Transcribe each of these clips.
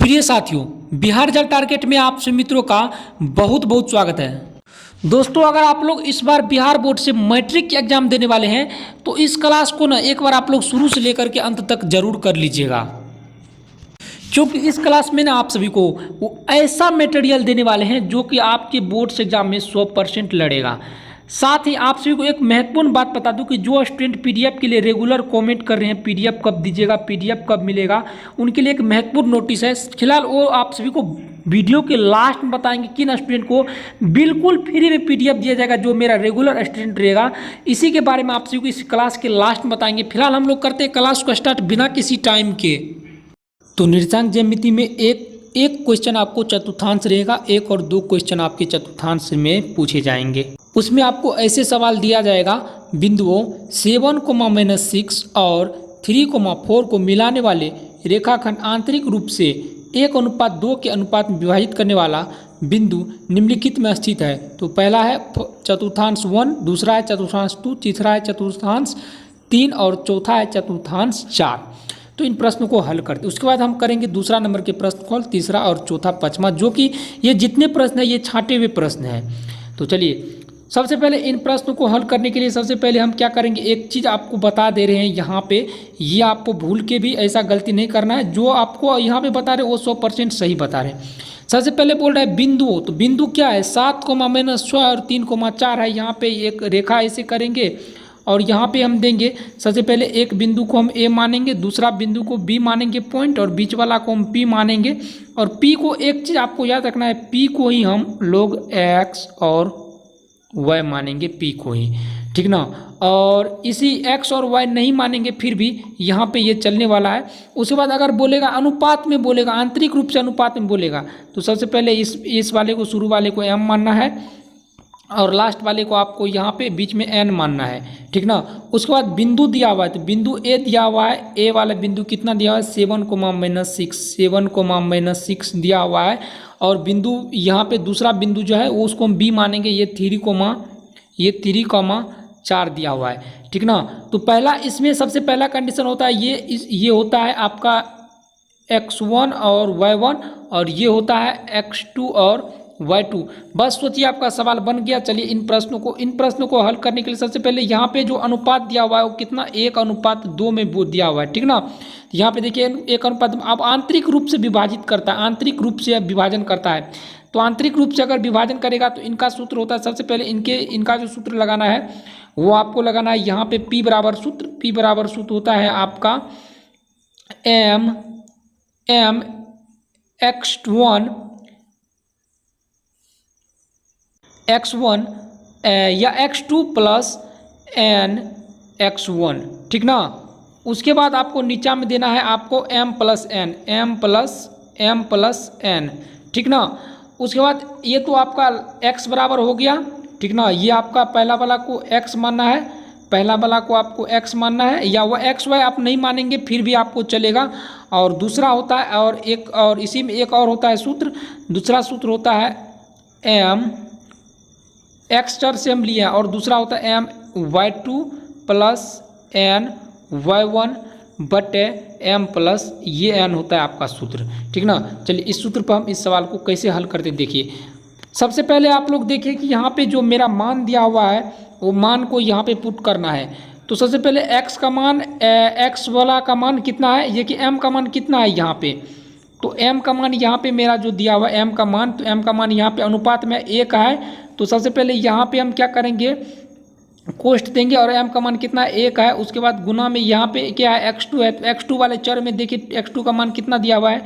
प्रिय साथियों, Bihar result target में आप सभी मित्रों का बहुत बहुत स्वागत है। दोस्तों, अगर आप लोग इस बार बिहार बोर्ड से मैट्रिक के एग्जाम देने वाले हैं तो इस क्लास को ना एक बार आप लोग शुरू से लेकर के अंत तक जरूर कर लीजिएगा, क्योंकि इस क्लास में ना आप सभी को वो ऐसा मटेरियल देने वाले हैं जो कि आपके बोर्ड्स एग्जाम में 100% लड़ेगा। साथ ही आप सभी को एक महत्वपूर्ण बात बता दूं कि जो स्टूडेंट पीडीएफ के लिए रेगुलर कमेंट कर रहे हैं पीडीएफ कब दीजिएगा, पीडीएफ कब मिलेगा, उनके लिए एक महत्वपूर्ण नोटिस है। फिलहाल वो आप सभी को वीडियो के लास्ट में बताएंगे किन स्टूडेंट को बिल्कुल फ्री में पीडीएफ दिया जाएगा जो मेरा रेगुलर स्टूडेंट रहेगा। इसी के बारे में आप सभी को इस क्लास के लास्ट में बताएंगे। फिलहाल हम लोग करते हैं क्लास को स्टार्ट बिना किसी टाइम के। तो निर्देशांक ज्यामिति में एक क्वेश्चन आपको चतुर्थांश रहेगा, एक और दो क्वेश्चन आपके चतुर्थांश में पूछे जाएंगे। उसमें आपको ऐसे सवाल दिया जाएगा, बिंदुओं 7,-6 और 3,4 को मिलाने वाले रेखाखंड आंतरिक रूप से 1:2 के अनुपात में विभाजित करने वाला बिंदु निम्नलिखित में स्थित है। तो पहला है चतुर्थांश 1, दूसरा है चतुर्थांश 2, तीसरा है चतुर्थांश 3 और चौथा है चतुर्थांश 4। तो इन प्रश्नों को हल करते, उसके बाद हम करेंगे दूसरा नंबर के प्रश्न को, तीसरा और चौथा पांचवा, जो कि ये जितने प्रश्न हैं ये छांटे हुए प्रश्न हैं। तो चलिए सबसे पहले इन प्रश्नों को हल करने के लिए सबसे पहले हम क्या करेंगे, एक चीज़ आपको बता दे रहे हैं यहाँ पे, ये आपको भूल के भी ऐसा गलती नहीं करना है। जो आपको यहाँ पे बता रहे हैं वो 100% सही बता रहे हैं। सबसे पहले बोल रहा है बिंदु, तो बिंदु क्या है 7,-6 और 3,4 है। यहाँ पे एक रेखा ऐसे करेंगे और यहाँ पे हम देंगे, सबसे पहले एक बिंदु को हम ए मानेंगे, दूसरा बिंदु को बी मानेंगे पॉइंट, और बीच वाला को हम पी मानेंगे। और पी को एक चीज़ आपको याद रखना है, पी को ही हम लोग एक्स और वाई मानेंगे, पी को ही, ठीक ना। और इसी एक्स और वाई नहीं मानेंगे फिर भी यहाँ पे ये चलने वाला है। उसके बाद अगर बोलेगा अनुपात में बोलेगा, आंतरिक रूप से अनुपात में बोलेगा, तो सबसे पहले इस वाले को, शुरू वाले को एम मानना है और लास्ट वाले को आपको यहाँ पे बीच में एन मानना है, ठीक ना। उसके बाद बिंदु दिया हुआ है, तो बिंदु ए दिया हुआ है, ए वाला बिंदु कितना दिया हुआ है 7,-6 दिया हुआ है। और बिंदु यहाँ पे दूसरा बिंदु जो है वो उसको हम बी मानेंगे, ये 3,4 दिया हुआ है, ठीक ना। तो पहला इसमें सबसे पहला कंडीशन होता है ये होता है आपका x1 और y1, और ये होता है x2 और y2। बस सोचिए आपका सवाल बन गया। चलिए इन प्रश्नों को हल करने के लिए सबसे पहले यहाँ पे जो अनुपात दिया हुआ है वो कितना 1:2 में दिया हुआ है, ठीक ना। यहाँ पे देखिए 1:2 अब आंतरिक रूप से विभाजित करता है, आंतरिक रूप से विभाजन करता है। तो आंतरिक रूप से अगर विभाजन करेगा तो इनका सूत्र होता है, सबसे पहले इनका जो सूत्र लगाना है वो आपको लगाना है यहाँ पे P बराबर सूत्र होता है आपका m x1 या x2 प्लस n x1, ठीक ना। उसके बाद आपको नीचा में देना है आपको m प्लस n, ठीक ना। उसके बाद ये तो आपका x बराबर हो गया, ठीक ना। ये आपका पहला वाला को x मानना है, पहला वाला को आपको x मानना है, या वह एक्स वाई आप नहीं मानेंगे फिर भी आपको चलेगा। और दूसरा होता है और इसी में एक और होता है सूत्र, दूसरा सूत्र होता है m x चर से हम लिए हैं, और दूसरा होता है m y2 plus n y1 बटे m प्लस ये n होता है आपका सूत्र, ठीक ना। चलिए इस सूत्र पर हम इस सवाल को कैसे हल करते देखिए। सबसे पहले आप लोग देखिए कि यहाँ पे जो मेरा मान दिया हुआ है वो मान को यहाँ पे पुट करना है। तो सबसे पहले x का मान, x वाला का मान कितना है, ये कि m का मान कितना है यहाँ पे, तो m का मान यहाँ पे मेरा जो दिया हुआ है m का मान, तो m का मान यहाँ पे अनुपात में 1 है। तो सबसे पहले यहाँ पे हम क्या करेंगे, कोष्ठ देंगे और m का मान कितना है 1 है। उसके बाद गुना में यहाँ पे क्या है x2 है, तो x2 वाले चर में देखिए x2 का मान कितना दिया हुआ है,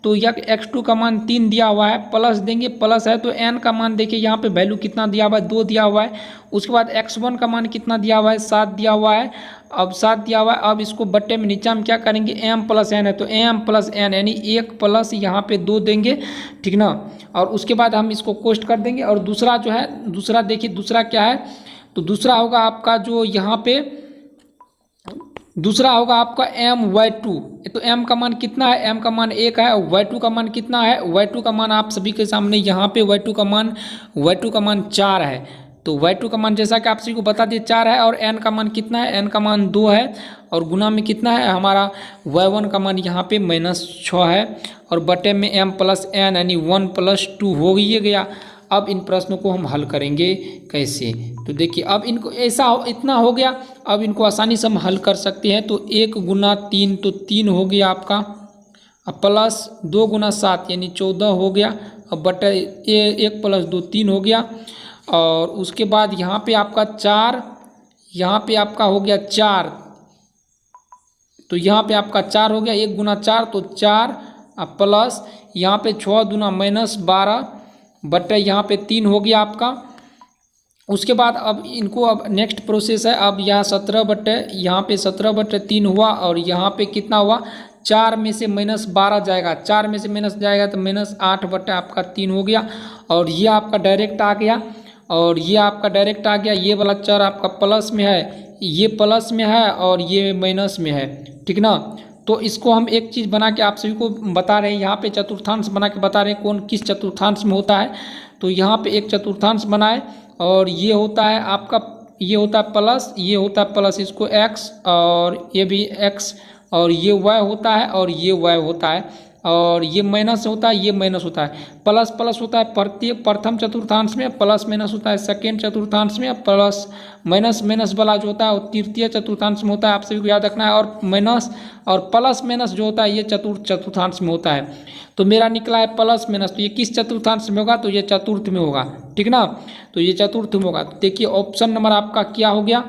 तो यह x2 का मान 3 दिया हुआ है, प्लस देंगे, प्लस है तो n का मान देखिए यहाँ पे वैल्यू कितना दिया हुआ है 2 दिया हुआ है। उसके बाद x1 का मान कितना दिया हुआ है 7 दिया हुआ है, अब 7 दिया हुआ है। अब इसको बट्टे में नीचे हम क्या करेंगे m प्लस n है, तो m प्लस n यानी 1 प्लस यहाँ पे 2 देंगे, ठीक ना। और उसके बाद हम इसको कोष्ठ कर देंगे। और दूसरा जो है, दूसरा देखिए दूसरा क्या है, तो दूसरा होगा आपका जो यहाँ पे दूसरा होगा आपका my2। तो m का मान कितना है, m का मान 1 है, y2 का मान कितना है, y2 का मान आप सभी के सामने यहाँ पे y2 का मान 4 है। तो y2 का मान जैसा कि आप सभी को बता दिए 4 है, और n का मान कितना है, n का मान 2 है, और गुना में कितना है हमारा y1 का मान यहाँ पे -6 है। और बटे में m प्लस n यानी 1 प्लस 2 हो ही गया। अब इन प्रश्नों को हम हल करेंगे कैसे, तो देखिए अब इनको इतना हो गया। अब इनको आसानी से हम हल कर सकते हैं। तो 1 गुना 3 तो 3 हो गया आपका, अब प्लस 2 गुना 7 यानी 14 हो गया। अब बटे 1 प्लस 2 3 हो गया। और उसके बाद यहाँ पे आपका 4, यहाँ पे आपका हो गया 4, तो यहाँ पे आपका 4 हो गया। 1 गुना 4 तो 4, अब प्लस यहाँ पे 6 दूना -12 बटे यहाँ पे 3 हो गया आपका। उसके बाद अब इनको अब नेक्स्ट प्रोसेस है। अब यहाँ 17 बटे यहाँ पे 17 बटे 3 हुआ और यहाँ पे कितना हुआ, 4 में से -12 जाएगा, 4 में से माइनस जाएगा तो -8 बटे आपका 3 हो गया। और ये आपका डायरेक्ट आ गया, और ये आपका डायरेक्ट आ गया। ये वाला चर आपका प्लस में है, ये प्लस में है और ये माइनस में है, ठीक ना। तो इसको हम एक चीज़ बना के आप सभी को बता रहे हैं, यहाँ पे चतुर्थांश बना के बता रहे हैं कौन किस चतुर्थांश में होता है। तो यहाँ पे एक चतुर्थांश बनाए और ये होता है आपका, ये होता है प्लस, ये होता है प्लस, इसको x और ये भी x, और ये y होता है और ये y होता है, और ये माइनस होता है, ये माइनस होता है। प्लस प्लस होता है प्रथम चतुर्थांश में, प्लस माइनस होता है सेकेंड चतुर्थांश में, प्लस माइनस माइनस वाला जो होता है वो तृतीय चतुर्थांश में होता है, आप सभी को याद रखना है। और माइनस और प्लस माइनस जो होता है ये चतुर्थ चतुर्थांश में होता है। तो मेरा निकला है प्लस माइनस, तो ये किस चतुर्थांश में होगा, तो ये चतुर्थ में होगा, ठीक ना। तो ये चतुर्थ में होगा। तो देखिए ऑप्शन नंबर आपका क्या हो गया,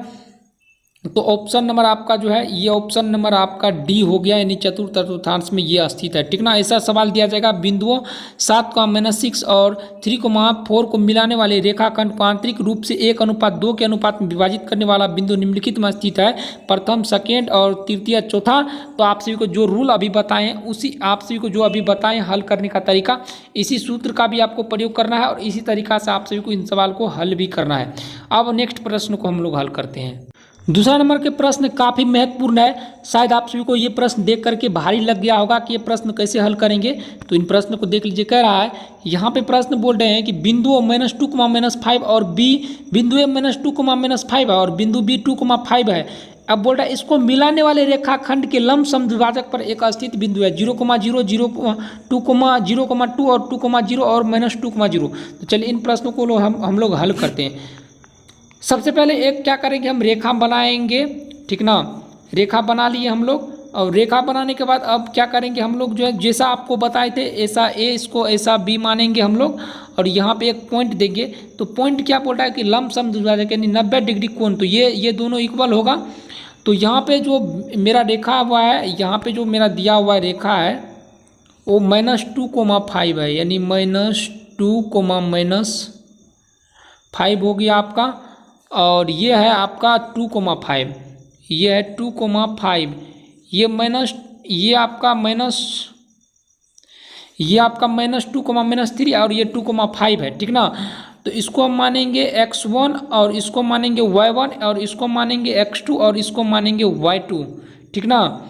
तो ऑप्शन नंबर आपका जो है ये ऑप्शन नंबर आपका डी हो गया, यानी चतुर्थ चतुर्थांश में ये स्थित है, ठीक ना। ऐसा सवाल दिया जाएगा, बिंदुओं 7, -6 और 3, 4 को मिलाने वाले रेखाखंड को आंतरिक रूप से 1:2 के अनुपात में विभाजित करने वाला बिंदु निम्नलिखित में स्थित है, प्रथम, सेकेंड और तृतीय, चौथा। तो आप सभी को जो रूल अभी बताएं, उसी आप सभी को जो अभी बताएं हल करने का तरीका, इसी सूत्र का भी आपको प्रयोग करना है और इसी तरीका से आप सभी को इन सवाल को हल भी करना है। अब नेक्स्ट प्रश्न को हम लोग हल करते हैं। दूसरा नंबर के प्रश्न काफ़ी महत्वपूर्ण है, शायद आप सभी को ये प्रश्न देख करके भारी लग गया होगा कि ये प्रश्न कैसे हल करेंगे। तो इन प्रश्न को देख लीजिए। कह रहा है यहाँ पे प्रश्न बोल रहे हैं कि बिंदु -2, -5 और बी बिंदु -2, -5 और बिंदु बी 2, 5 है। अब बोल रहा है इसको मिलाने वाले रेखाखंड के लंबसम द्विभाजक पर एक स्थित बिंदु है 0, 0, 0, 2, 0, 2 और 2, 0 और -2, 0। तो चलिए इन प्रश्नों को हम लोग हल करते हैं। सबसे पहले एक क्या करेंगे, हम रेखा बनाएंगे, ठीक ना। रेखा बना लिए हम लोग, और रेखा बनाने के बाद अब क्या करेंगे हम लोग, जो है जैसा आपको बताए थे ऐसा ए, इसको ऐसा बी मानेंगे हम लोग, और यहाँ पे एक पॉइंट देंगे। तो पॉइंट क्या बोल रहा है कि लंबसम द्विभाजक यानी 90 डिग्री कोण, तो ये दोनों इक्वल होगा। तो यहाँ पे जो मेरा रेखा हुआ है, यहाँ पे जो मेरा दिया हुआ रेखा है वो -2, 5 है, यानी -2, -5 हो गया आपका। और ये है आपका 2, 5, ये है 2, 5, ये माइनस, ये आपका -2, -3 और ये 2, 5 है, ठीक ना। तो इसको हम मानेंगे x1 और इसको मानेंगे y1 और इसको मानेंगे x2 और इसको मानेंगे y2, ठीक ना।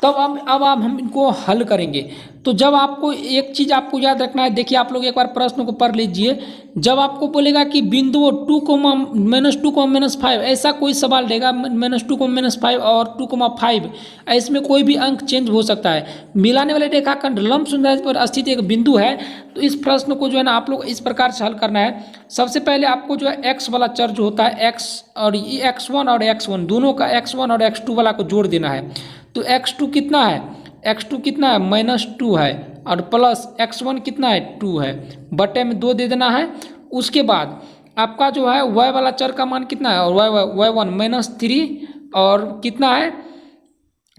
तब अब हम इनको हल करेंगे। तो जब आपको एक चीज़ आपको याद रखना है, देखिए आप लोग एक बार प्रश्न को पढ़ लीजिए। जब आपको बोलेगा कि बिंदु 2, -2, -5 ऐसा कोई सवाल देगा, -2, -5 और 2, 5 इसमें कोई भी अंक चेंज हो सकता है। मिलाने वाले रेखाखंड लंबसम पर स्थित एक बिंदु है। तो इस प्रश्न को जो है ना आप लोग इस प्रकार से हल करना है। सबसे पहले आपको जो है एक्स वाला चर जो होता है x और x1 और x1 दोनों का x1 और x2 वाला को जोड़ देना है। तो x2 कितना है, x2 कितना है -2 है, और प्लस x1 कितना है 2 है, बटे में 2 दे देना है। उसके बाद आपका जो है y वाला चर का मान कितना है, और y1 -3 और कितना है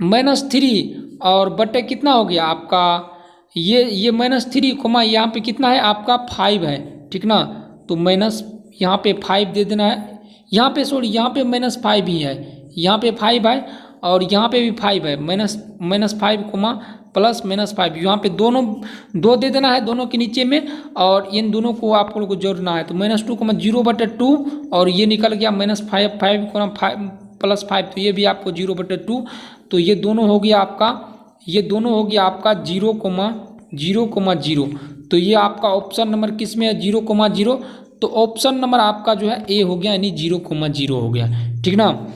-3 और बटे कितना हो गया आपका ये -3, यहाँ पे कितना है आपका 5 है, ठीक ना। तो माइनस यहाँ पे 5 दे देना है, यहाँ पे सॉरी यहाँ पे -5 ही है, यहाँ पे 5 है और यहाँ पे भी 5 है, -5 प्लस -5, यहाँ पे दोनों 2 दे देना है दोनों के नीचे में, और इन दोनों को आप लोगों को जोड़ना है। तो -2, 0/2 और ये निकल गया -5, 5 + 5, तो ये भी आपको 0/2। तो ये दोनों हो गया आपका 0,0,0। तो ये आपका ऑप्शन नंबर किस में है 0,0। तो ऑप्शन नंबर आपका जो है ए हो गया, यानी 0,0 हो गया, ठीक ना।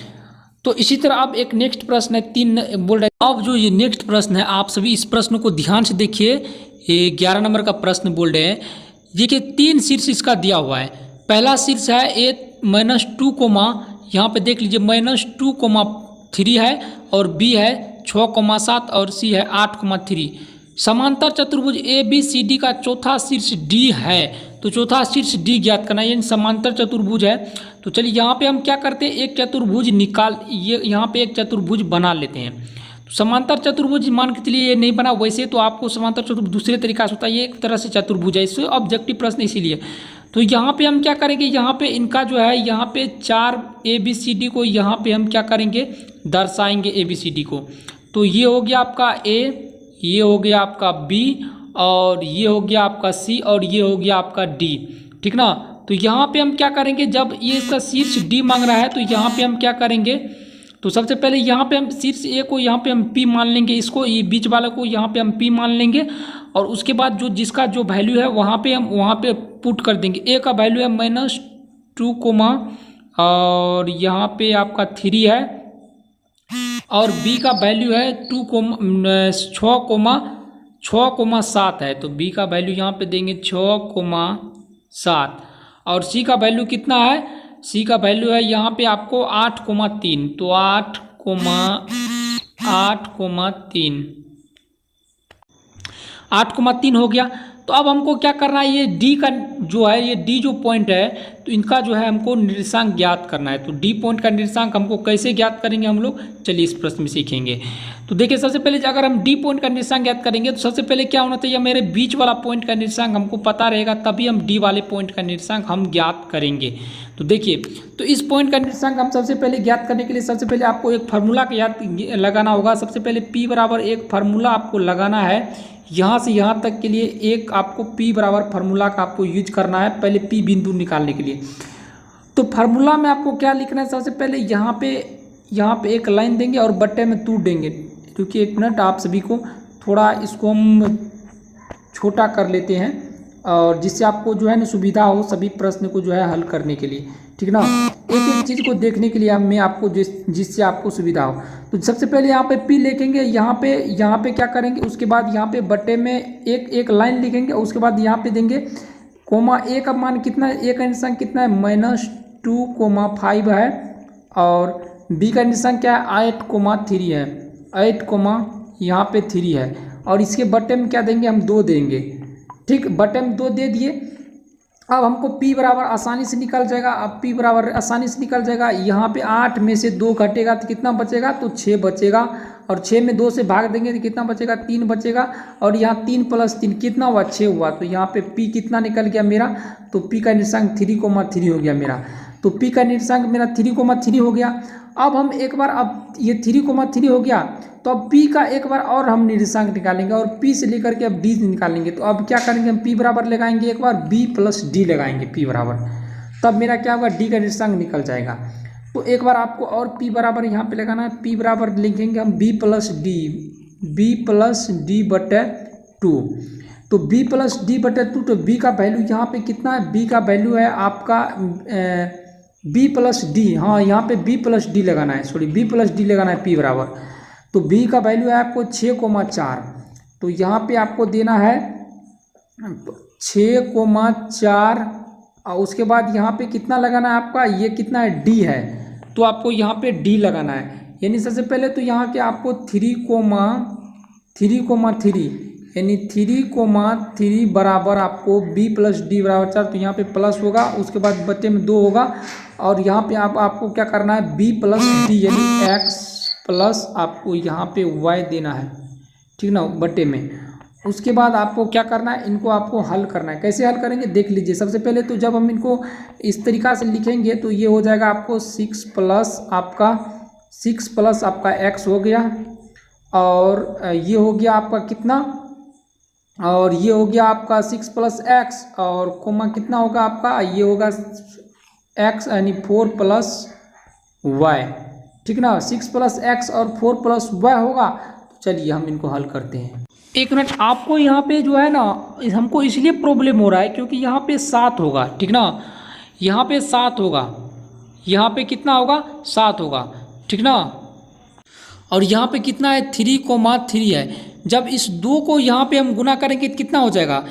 तो इसी तरह अब एक नेक्स्ट प्रश्न है, 3 बोल रहे। अब जो ये नेक्स्ट प्रश्न है, आप सभी इस प्रश्न को ध्यान से देखिए। ये 11 नंबर का प्रश्न बोल रहे हैं। देखिए 3 शीर्ष इसका दिया हुआ है। पहला शीर्ष है A-2 कोमा, यहाँ पे देख लीजिए -2,3 है, और B है 6,7 और C है 8,3। समांतर चतुर्भुज ABCD का चौथा शीर्ष D है, तो चौथा शीर्ष D ज्ञात करना है, यानी समांतर चतुर्भुज है। तो चलिए यहाँ पे हम क्या करते हैं, एक चतुर्भुज ये यहाँ पे एक चतुर्भुज बना लेते हैं। तो समांतर चतुर्भुज मान के चलिए ये नहीं बना, वैसे तो आपको समांतर चतुर्भुज दूसरे तरीका से होता है, ये एक तरह से चतुर्भुज है, इससे ऑब्जेक्टिव प्रश्न इसीलिए। तो यहाँ पे हम क्या करेंगे, यहाँ पे इनका जो है यहाँ पे 4 ABCD को यहाँ पे हम क्या करेंगे, दर्शाएंगे ABCD को। तो ये हो गया आपका A, ये हो गया आपका B, और ये हो गया आपका C, और ये हो गया आपका D, ठीक ना। तो यहाँ पे हम क्या करेंगे, जब ये इसका शीर्ष D मांग रहा है तो यहाँ पे हम क्या करेंगे, तो सबसे पहले यहाँ पे हम शीर्ष A को यहाँ पे हम P मान लेंगे, इसको ये बीच वाले को यहाँ पे हम P मान लेंगे, और उसके बाद जो जिसका जो वैल्यू है वहाँ पे हम वहाँ पे पुट कर देंगे। A का वैल्यू है -2, और यहाँ पे आपका 3 है, और B का वैल्यू है 6,7 है, तो B का वैल्यू यहाँ पे देंगे 6,7, और C का वैल्यू कितना है, C का वैल्यू है यहाँ पे आपको 8,3, तो 8,3 हो गया। तो अब हमको क्या करना है, ये D का जो है, ये D जो पॉइंट है, तो इनका जो है हमको निर्देशांक ज्ञात करना है। तो D पॉइंट का निर्देशांक हमको कैसे ज्ञात करेंगे हम लोग, चलिए इस प्रश्न में सीखेंगे। तो देखिए सबसे पहले अगर हम D पॉइंट का निर्देशांक ज्ञात करेंगे तो सबसे पहले क्या होना चाहिए, मेरे बीच वाला पॉइंट का निर्देशांक हमको पता रहेगा, तभी हम D वाले पॉइंट का निर्देशांक हम ज्ञात करेंगे। तो देखिए, तो इस पॉइंट का निर्देशांक हम सबसे पहले ज्ञात करने के लिए सबसे पहले आपको एक फार्मूला का याद लगाना होगा। सबसे पहले P बराबर एक फार्मूला आपको लगाना है, यहाँ से यहाँ तक के लिए एक आपको P बराबर फार्मूला का आपको यूज करना है पहले P बिंदु निकालने के लिए। तो फार्मूला में आपको क्या लिखना है, सबसे पहले यहाँ पे एक लाइन देंगे और बट्टे में 2 देंगे, क्योंकि 1 मिनट आप सभी को थोड़ा इसको हम छोटा कर लेते हैं, और जिससे आपको जो है ना सुविधा हो सभी प्रश्न को जो है हल करने के लिए, ठीक ना। एक एक चीज़ को देखने के लिए मैं आपको जिससे आपको सुविधा हो। तो सबसे पहले यहाँ पे P लिखेंगे, यहाँ पे क्या करेंगे, उसके बाद यहाँ पे बट्टे में एक लाइन लिखेंगे, उसके बाद यहाँ पे देंगे कोमा। A का मान कितना है, A का निर्देशांक कितना है, -2,5 है, और B का निर्देशांक क्या है, 8,3 है, 8, यहाँ पे 3 है, और इसके बट्टे में क्या देंगे, हम 2 देंगे, ठीक। बट्टे में 2 दे दिए। अब हमको P बराबर आसानी से निकल जाएगा। अब P बराबर आसानी से निकल जाएगा, यहाँ पे 8 में से 2 घटेगा तो कितना बचेगा, तो 6 बचेगा, और 6 में 2 से भाग देंगे तो कितना बचेगा, 3 बचेगा, और यहाँ 3 + 3 कितना हुआ, 6 हुआ। तो यहाँ पे P कितना निकल गया मेरा, तो P का निर्देशांक 3,3 हो गया मेरा। तो P का निर्देशांक मेरा 3,3 हो गया। अब हम एक बार, अब ये 3,3 हो गया, तो अब P का एक बार और हम निर्देशांक निकालेंगे, और P से लेकर के अब D निकालेंगे। तो अब क्या करेंगे, हम P बराबर लगाएंगे, एक बार B + D लगाएंगे P बराबर, तब मेरा क्या होगा, D का निर्देशांक निकल जाएगा। तो एक बार आपको और P बराबर यहाँ पे लगाना है, P बराबर लिखेंगे हम B + D बटे 2। तो B + D बटे 2, तो B का वैल्यू यहाँ पे कितना है, B का वैल्यू है आपका B + D, हाँ यहाँ पे B + D लगाना है, सॉरी B + D लगाना है P बराबर। तो B का वैल्यू है आपको 6,4, तो यहाँ पे आपको देना है 6,4, और उसके बाद यहाँ पे कितना लगाना है आपका, ये कितना है, D है, तो आपको यहाँ पे D लगाना है। यानी सबसे पहले तो यहाँ के आपको 3,3 यानी 3,3 बराबर आपको B + D बराबर 4, तो यहाँ पे प्लस होगा, उसके बाद बच्चे में 2 होगा, और यहाँ पे आपको क्या करना है, B + D यानी x प्लस आपको यहाँ पे y देना है, ठीक ना, बट्टे में। उसके बाद आपको क्या करना है, इनको आपको हल करना है। कैसे हल करेंगे देख लीजिए। सबसे पहले तो जब हम इनको इस तरीक़ा से लिखेंगे तो ये हो जाएगा आपको 6 प्लस आपका x हो गया, और ये हो गया आपका कितना, और ये हो गया आपका 6 + x, और कोमा कितना होगा आपका, ये होगा x यानी 4 + y, ठीक ना। 6 + x और 4 + y होगा। तो चलिए हम इनको हल करते हैं। 1 मिनट, आपको यहाँ पे जो है ना, हमको इसलिए प्रॉब्लम हो रहा है क्योंकि यहाँ पे 7 होगा, ठीक ना, यहाँ पे 7 होगा, यहाँ पे कितना होगा, 7 होगा। ठीक ना। और यहाँ पे कितना है 3,3 है। जब इस 2 को यहाँ पे हम गुना करेंगे तो कितना हो जाएगा,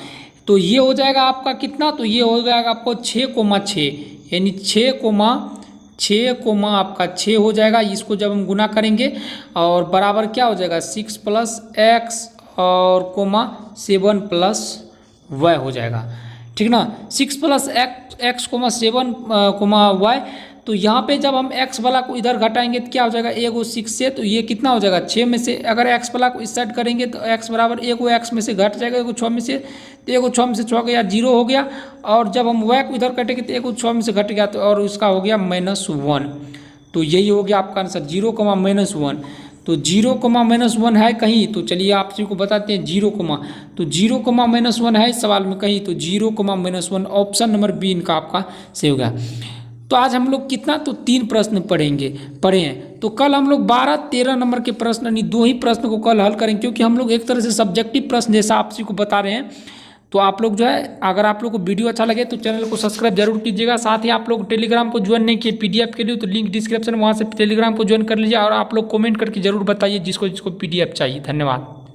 तो ये हो जाएगा आपका कितना, तो ये हो जाएगा आपको 6,6 यानी 6,6 आपका 6 हो जाएगा। इसको जब हम गुना करेंगे और बराबर क्या हो जाएगा 6 + x और कोमा 7 + y हो जाएगा, ठीक ना। 6 + x, 7 y। तो यहाँ पे जब हम x वाला को इधर घटाएंगे तो क्या हो जाएगा, एगो 6 से, तो ये कितना हो जाएगा 6 में से, अगर x वाला को इस साइड करेंगे तो x बराबर एगो x में से घट जाएगा, एगो 6 में से, तो एगो 6 में से 6 गया 0 हो गया। और जब हम y को इधर कटेंगे तो एगो 6 में से घट गया, तो और उसका हो गया -1। तो यही हो गया आपका आंसर 0, -1। तो 0, -1 है कहीं, तो चलिए आप सभी को बताते हैं 0, तो 0, -1 है इस सवाल में कहीं, तो 0, -1 ऑप्शन नंबर बी इनका आपका सही हो गया। तो आज हम लोग कितना, तो 3 प्रश्न पढ़े हैं। तो कल हम लोग 12-13 नंबर के प्रश्न यानी 2 ही प्रश्न को कल हल करेंगे, क्योंकि हम लोग एक तरह से सब्जेक्टिव प्रश्न जैसा आप सभी को बता रहे हैं। तो आप लोग जो है, अगर आप लोग को वीडियो अच्छा लगे तो चैनल को सब्सक्राइब जरूर कीजिएगा। साथ ही आप लोग टेलीग्राम को ज्वाइन नहीं किए PDF के लिए, तो लिंक डिस्क्रिप्शन, वहाँ से टेलीग्राम को ज्वाइन कर लीजिए। और आप लोग कमेंट करके जरूर बताइए जिसको जिसको PDF चाहिए। धन्यवाद।